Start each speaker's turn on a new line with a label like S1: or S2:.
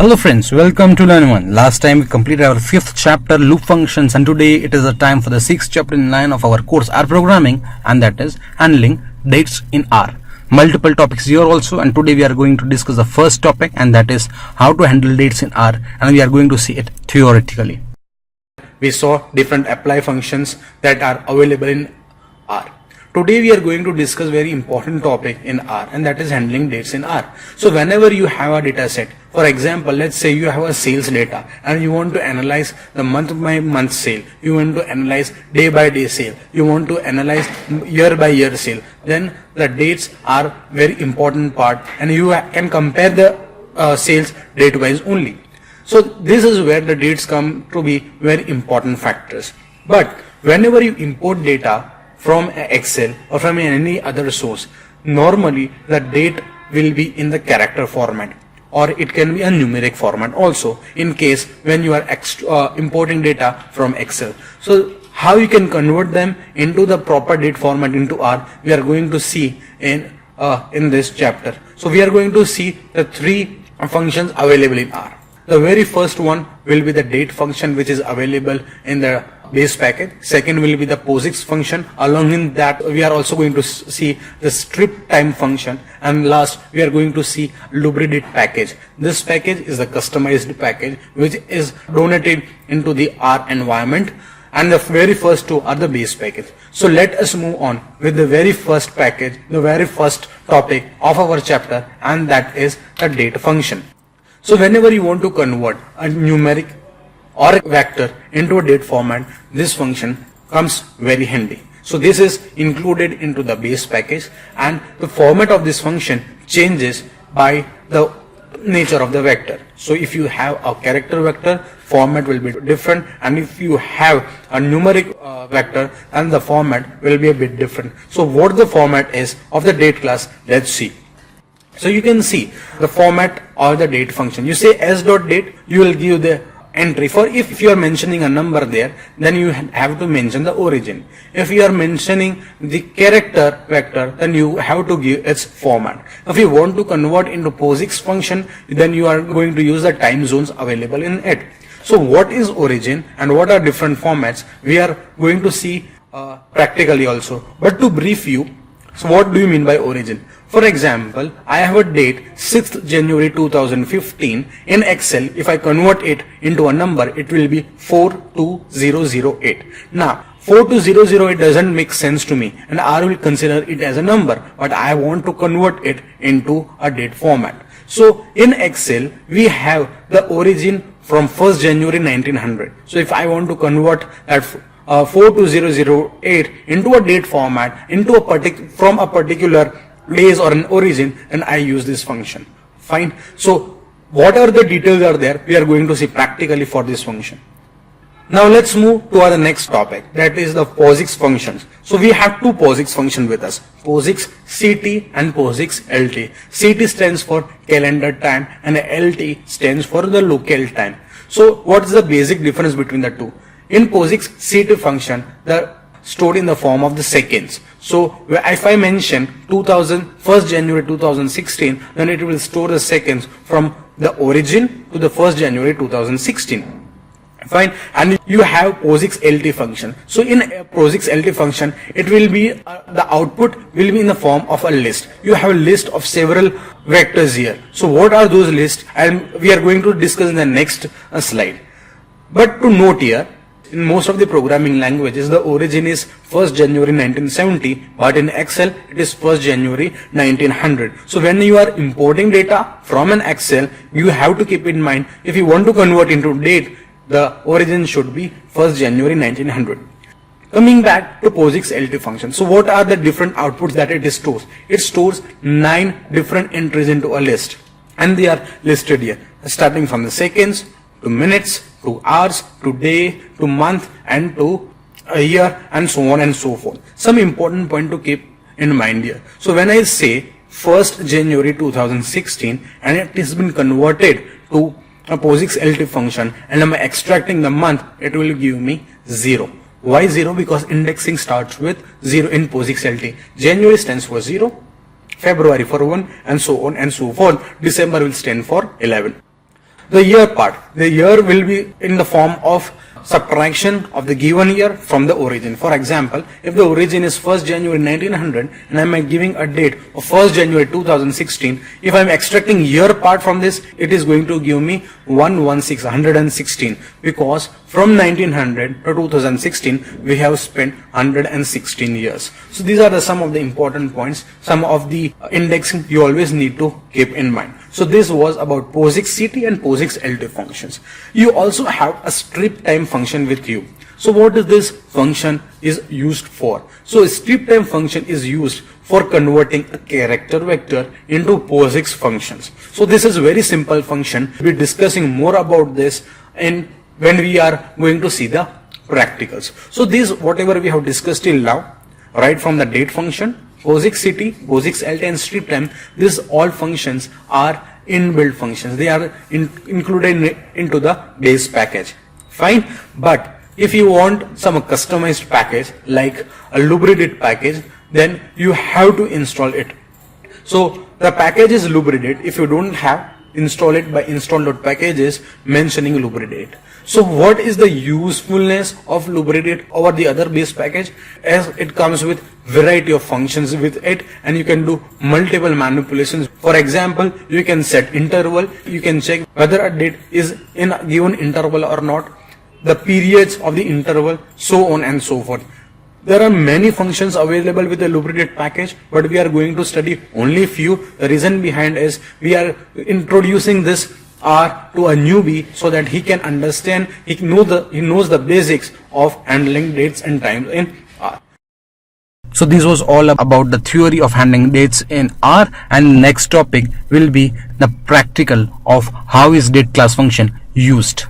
S1: Hello friends, welcome to Learn One. Last time we completed our 5th chapter loop functions, and today it is the time for the 6th chapter in line of our course R programming, and that is handling dates in R. Multiple topics here also, and today we are going to discuss the first topic, and that is how to handle dates in R, and we are going to see it theoretically. We saw different apply functions that are available in R. Today we are going to discuss very important topic in R, and that is handling dates in R. So whenever you have a data set, for example, let's say you have a sales data and you want to analyze the month by month sale, you want to analyze day by day sale, you want to analyze year by year sale, then the dates are very important part, and you can compare the sales date wise only. So this is where the dates come to be very important factors. But whenever you import data from Excel or from any other source, normally the date will be in the character format, or it can be a numeric format also in case when you are importing data from Excel. So how you can convert them into the proper date format into R, we are going to see in this chapter. So we are going to see the 3 functions available in R. The very first one will be the date function, which is available in the base package. Second will be the POSIX function. Along in that, we are also going to see the strip time function, and last we are going to see Lubridate package. This package is the customized package which is donated into the R environment, and the very first 2 are the base package. So let us move on with the very first package, the very first topic of our chapter, and that is the date function. So whenever you want to convert a numeric or a vector into a date format, this function comes very handy. So this is included into the base package, and the format of this function changes by the nature of the vector. So if you have a character vector, format will be different, and if you have a numeric vector, then the format will be a bit different. So what the format is of the date class, let's see. So you can see the format or the date function. You say s.date, you will give the entry. For if you are mentioning a number there, then you have to mention the origin. If you are mentioning the character vector, then you have to give its format. If you want to convert into POSIX function, then you are going to use the time zones available in it. So what is origin and what are different formats, we are going to see practically also. But to brief you, so what do you mean by origin? For example, I have a date 6th January 2015 in Excel. If I convert it into a number, it will be 42008. Now 42008 doesn't make sense to me, and I will consider it as a number, but I want to convert it into a date format. So in Excel we have the origin from 1st January 1900. So if I want to convert that 42008 into a date format, into from a particular days or an origin, and I use this function. Fine. So what are the details are there, we are going to see practically for this function. Now let's move to our next topic, that is the POSIX functions. So we have 2 POSIX functions with us, POSIX CT and POSIX LT. CT stands for calendar time and LT stands for the local time. So what is the basic difference between the two? In POSIX CT function, the stored in the form of the seconds. So if I mention 1st January 2016, then it will store the seconds from the origin to the 1st January 2016. Fine. And you have POSIX LT function. So in a POSIX LT function, it will be the output will be in the form of a list. You have a list of several vectors here. So what are those lists? And we are going to discuss in the next slide. But to note here, in most of the programming languages, the origin is 1st January 1970, but in Excel it is 1st January 1900. So when you are importing data from an Excel, you have to keep in mind, if you want to convert into date, the origin should be 1st January 1900. Coming back to POSIX LT function. So what are the different outputs that it stores? It stores 9 different entries into a list, and they are listed here, starting from the seconds to minutes to hours to day to month and to a year, and so on and so forth. Some important point to keep in mind here. So when I say 1st January 2016 and it has been converted to a POSIX LT function, and I'm extracting the month, it will give me 0. Why 0? Because indexing starts with 0 in POSIX LT. January stands for 0, February for 1, and so on and so forth. December will stand for 11. The year part, the year will be in the form of subtraction of the given year from the origin. For example, if the origin is 1st January 1900 and I am giving a date of 1st January 2016, if I am extracting year part from this, it is going to give me 116, because from 1900 to 2016 we have spent 116 years. So these are some of the important points, some of the indexing you always need to keep in mind. So this was about POSIX CT and POSIX LT functions. You also have a strip time function with you. So what is this function is used for? So a strip time function is used for converting a character vector into POSIX functions. So this is very simple function. We'll be discussing more about this when we are going to see the practicals. So this, whatever we have discussed till now, right from the date function, POSIX CT, POSIX LT and strip time, these all functions are inbuilt functions. They are included into the base package. Fine. But if you want some customized package like a Lubridit package, then you have to install it. So the package is Lubridit. If you don't have, install it by install.packages mentioning Lubridit. So what is the usefulness of Lubridit over the other base package? As it comes with variety of functions with it, and you can do multiple manipulations. For example, you can set interval, you can check whether a date is in a given interval or not, the periods of the interval, so on and so forth. There are many functions available with the Lubridit package, but we are going to study only few. The reason behind is we are introducing this R to a newbie so that he can understand, he knows the basics of handling dates and times in R. So this was all about the theory of handling dates in R, and next topic will be the practical of how is date class function used.